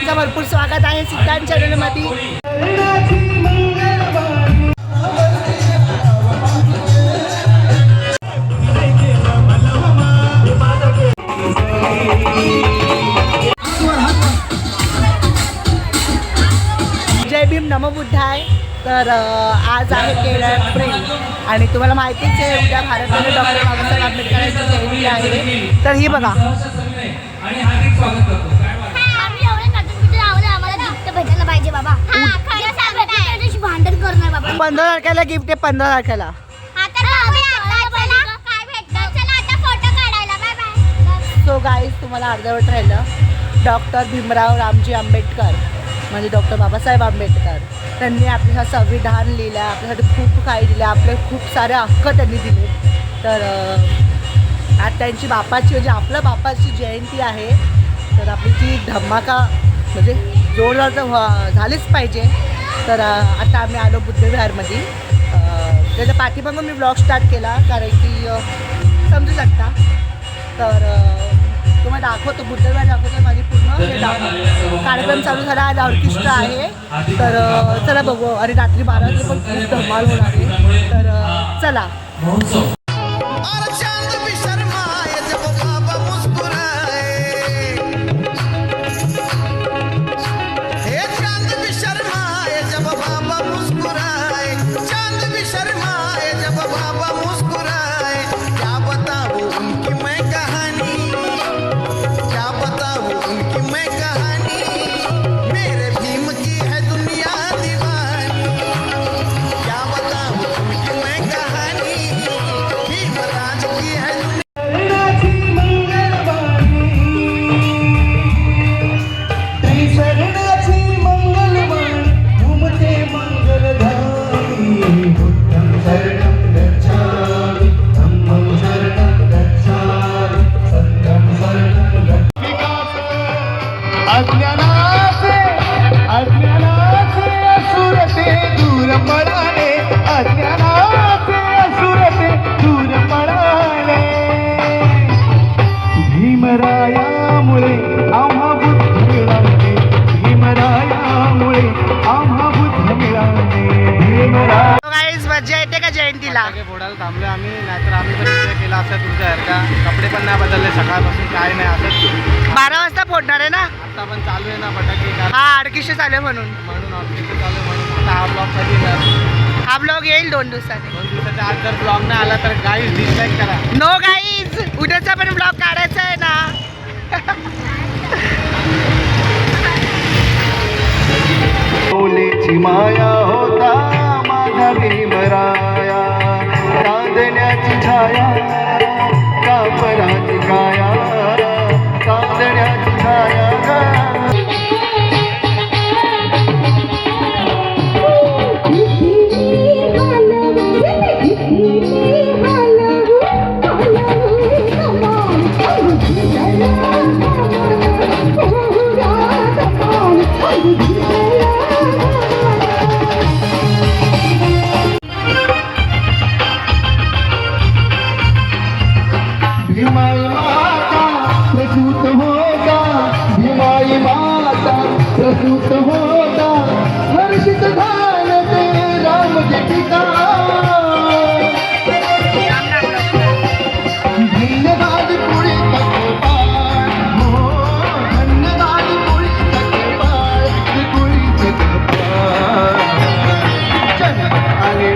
सर्वांचं भरपूर स्वागत आहे सिद्धांत चॅनलमध्ये. जय भीम नमो बुद्धाय. तर आज आहे 13 एप्रिल आणि तुम्हाला माहितीच आहे उद्या भारतरत्न डॉक्टर बाबासाहेब आंबेडकरांची जयंती आहे. तर ही बघा भांडण करणार बाबा. 15 तारखेला गिफ्ट आहे. 15 तारखेला सो गाईज तुम्हाला अर्धवट राहिलं. डॉक्टर भीमराव रामजी आंबेडकर म्हणजे डॉक्टर बाबासाहेब आंबेडकर त्यांनी आपलं संविधान लिहिलं, आपल्यासाठी खूप काही दिलं, आपले खूप सारे हक्क त्यांनी दिले. तर आज त्यांची बापाची म्हणजे आपल्या बापाची जयंती आहे. तर आपली ती धमाका म्हणजे जोरदार तर झालीच पाहिजे. तर आता आम्ही आलो बुद्धविहारमध्ये. त्याच्या पाठीमागून मी ब्लॉग स्टार्ट केला कारण की समजू शकता. तर तुम्हाला दाखवतो बुद्धविहार दाखवतो माझी पूर्ण हे दाखवतो. कार्यक्रम चालू झाला. आज ऑर्केस्ट्रा आहे. तर चला बघू. आणि रात्री 12 वाजता पण खूप धमाल होणार आहे. तर चला. मजा येते का जयंतीला? फोडायला थांबलो आम्ही, नाहीतर आम्ही पण विचार केला असं तुमच्यासारखा. कपडे पण नाही बदलले सकाळपासून, काय नाही. असंच 12 वाजता फोडणार आहे ना. आता पण चालू आहे ना फटाके. हा ऑर्केस्ट्रा चालू आहे म्हणून ऑर्केस्ट्रा चालू आहे म्हणून. आता हा ब्लॉग कधी येणार? हा ब्लॉग येईल 2 दिवसांनी. 2 दिवसाच्या आज जर ब्लॉग नाही आला तर गाईज डिसलाईक करा. नो गाईज, उद्याचा पण ब्लॉग काढायचा आहे ना. ओलेची माया होता माझा भीमराया, कांदण्याची छाया कापराची काया, कांदण्याची छाया प्रसूत होता हर्षित झाल ते रामचे पिता. धन्यवाद पुढे तकपाळ, हो धन्यवाद पुढे तकपाळ, पुढे तकपाळ आले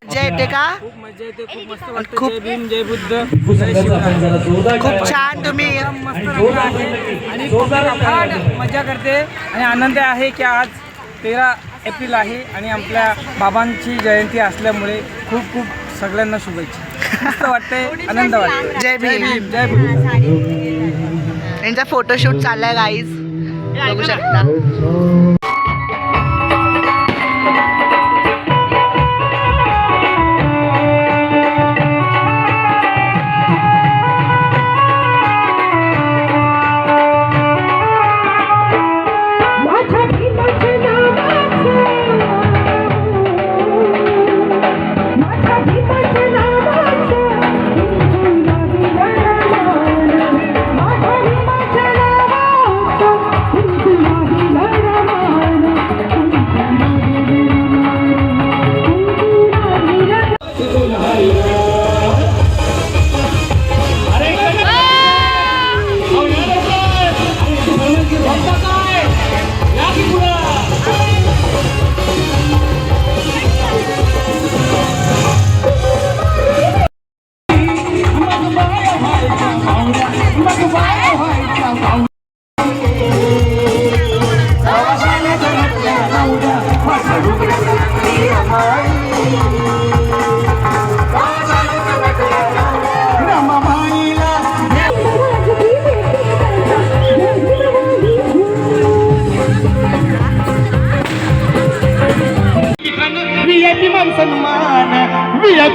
मजा येते का? खूप मजा येते, खूप मस्त वाटतं. खूप जय भीम, जय बुद्ध, जय शिवराय. खूप छान तुम्ही मस्त रंगला आहे आणि खूप अफाट मजा करते आणि आनंद आहे की आज 13 एप्रिल आहे आणि आपल्या बाबांची जयंती असल्यामुळे खूप खूप सगळ्यांना शुभेच्छा. मस्त वाटते, आनंद वाटते. जय भीम. जय बुद्ध. यांचा फोटोशूट चाललाय गाईज, बघू शकता.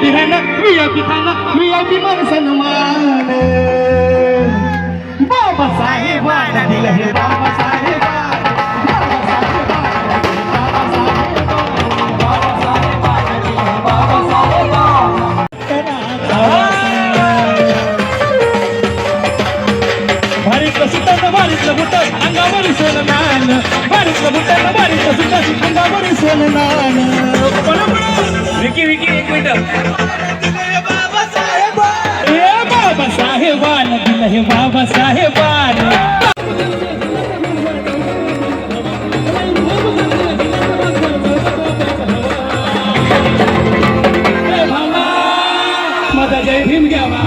VIP राहणं VIP खाणं VIP मन सन्मान बाबासाहेबांना दिलं हे बाबासाहेबांना भारीतलं सुटानं भारीतलं बुटास अंगावर सोननान भारीतलं बुटानं भारीतलं सुटास अंगावर सोननान विकी एक मिनिट हे बाबासाहेबांना दिलं हे बाबासाहेबांना माझा जय भीम घ्यावा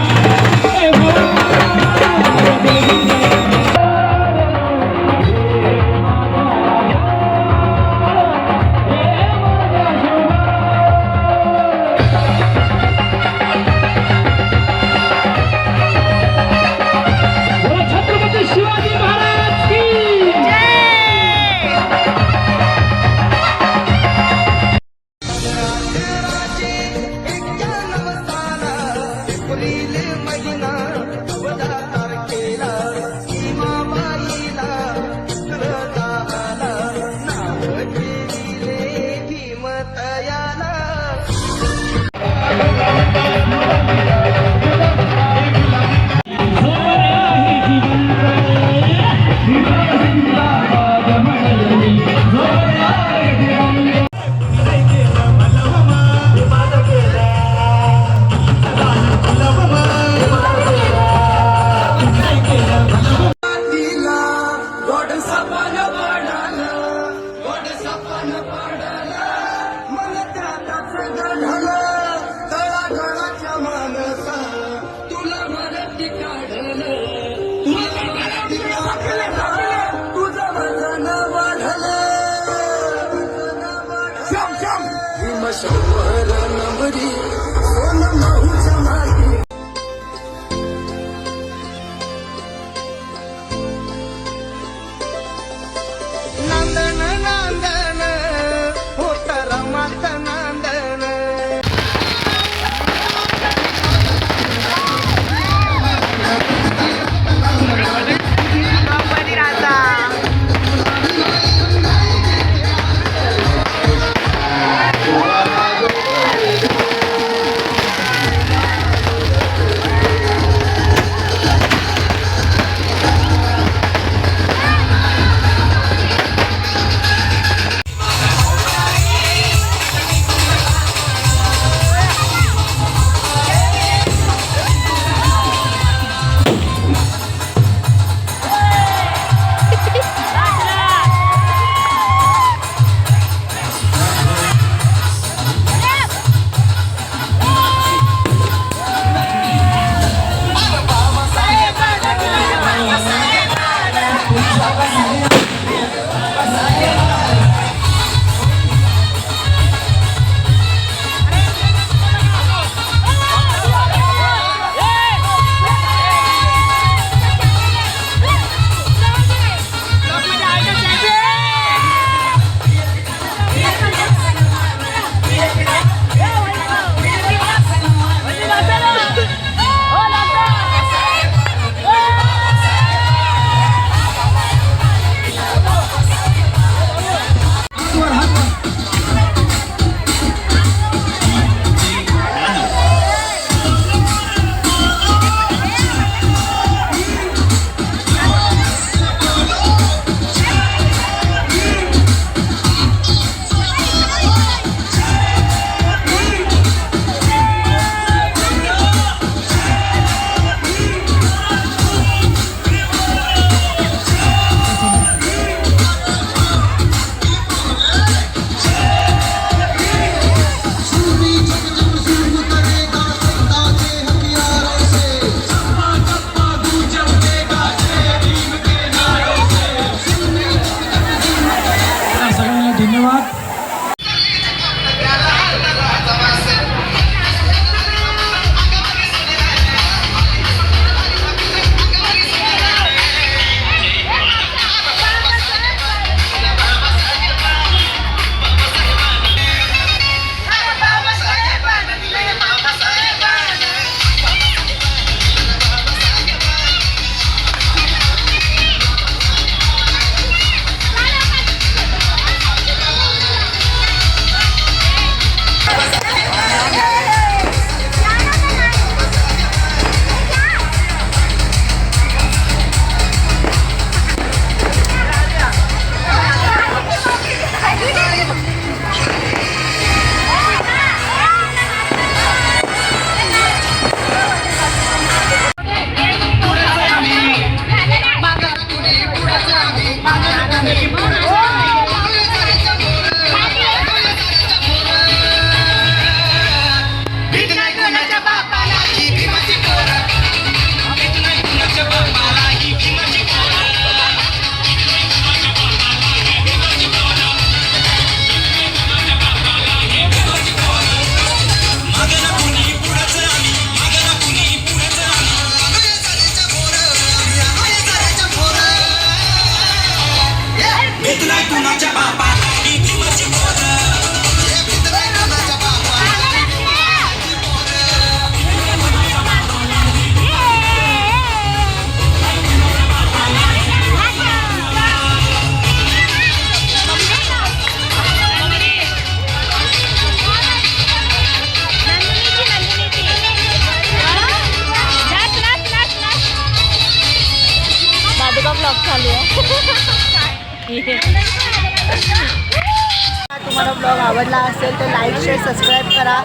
तुम्हाला ब्लॉग आवडला असेल तर लाईक शेअर सबस्क्राईब करा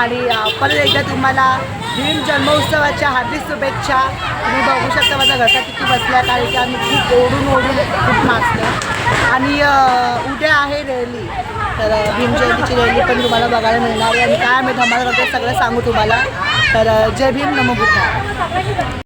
आणि परत एकदा तुम्हाला भीम जन्मोत्सवाच्या हार्दिक शुभेच्छा. तुम्ही बघू शकता माझा घसा किती बसला कारण की आम्ही खूप ओढून खूप नाचलो आणि उद्या आहे रॅली. तर भीम जयंतीची रॅली पण तुम्हाला बघायला मिळणार आहे आणि काय आम्ही धमाल करतो सगळं सांगू तुम्हाला. तर जय भीम नमो बुद्धाय.